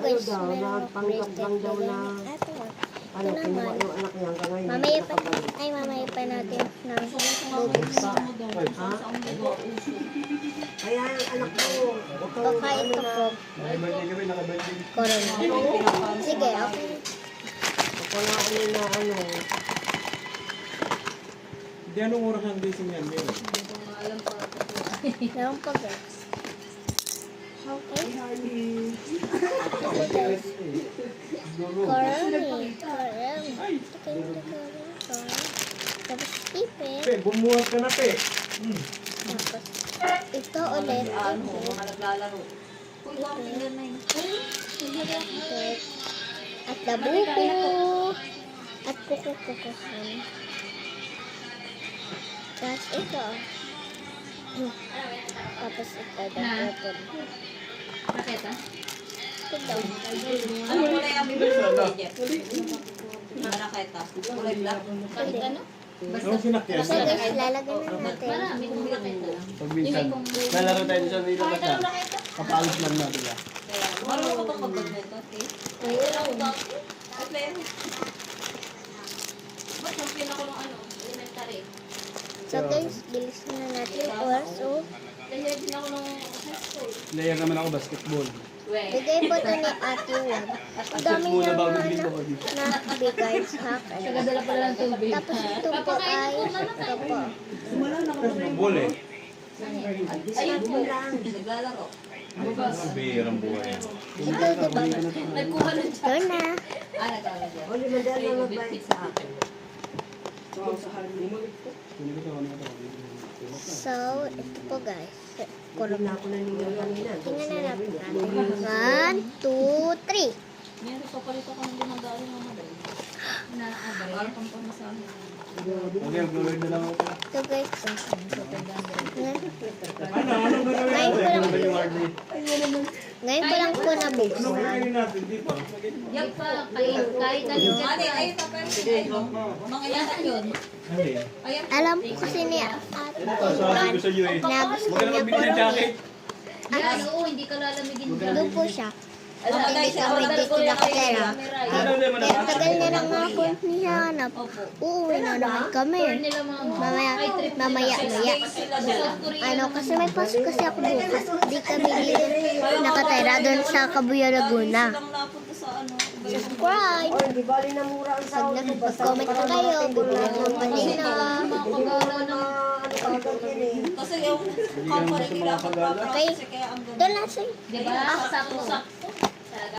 guys, daw, meron akong nagpanggap lang daw na Ito nga. ano, Ito kinuha naman. yung anak niya hanggang ngayon. Mamaya pa, nakabalik. mamaya pa natin ng Ha? Kaya ang anak ko, huwag kang baka ano ito na, po. Corona. Sige, okay. huwag kang ano na ano. Hindi, anong oras ang gising yan? Meron. Meron pa guys. Okay. Ito guys. Corona. Tapos ipin. Pe, bumuhat ka na, Pe. Tapos ito ulit. Mga naglalaro. At dabuko. At kukukukuhan. Tapos ito. Tapos ito. Dabuko. Raketa? Ito daw. Ano mo na yung bibili Jeff? Raketa. Kulay black. Kahit ano? Anong sinakyan? So guys, lalagyan na natin. Marami kung raketa lang. Pag minsan, lalaro tayo sa nila Kahit basta. anong raketa? Papaalis lang natin lang. Kaya, marunong ko itong mag-badminton, okay? Ay, lang ko dati. Ay, player. Ba't champion ako ng ano? Elementary. So guys, bilis na natin oras. So, Player din ako ng high school. Player naman ako basketball. bigay po ito ni Ate Juan. Ang dami Basketball na na bago mga din ako dito. bigay sa akin. Nagadala pala ng tubig. Tapos ito po ay, ito po. Ball eh. Ayun po. Naglalaro. Ang bihirang buhay yan. Ito, diba? Nagkuha ng Ito na. naglalaro. O, limandaan na magbayad sa akin. So, ito po guys. Hindi na ako naningil kanina. Tingnan na natin. 1, 2, 3. Meron pa palit ako ng gumagawin ng mga dahil. Na-abay. Parang pang pamasahe. Okay, mag-lord na lang ako. Ito guys. Ano? Anong gagawin? Ngayon ko lang po Anong nabuksan. gagawin natin dito? Yan pa. Kahit ano dyan. Ate, ayun pa pero mga yata yun. Ano eh? Ayan. Alam ko kasi ni Ate Sabi ko sa iyo eh. na gusto Huwag ka na niya po magbili ng jacket. Yan, oo, hindi ka lalamigin dyan. doon po siya. Alam, Hindi kami dito nakatera. Kaya tagal na lang nga po niya hanap. Uuwi na naman kami. Nila mama. Mamaya. Ano, kasi may pasok kasi ako bukas. Di kami dito nakatera doon sa Kabuya Laguna. Lang napunta sa ano. Subscribe! O, hindi bali na mura ang Pag sahod ko. Basta nag-comment na kayo, bibigyan ko pa din na. Siguro na ano kagad yan eh. Kasi yung company nila ako Okay. kasi kaya ang ganda. Doon lang sa'yo. Diba? Sakto.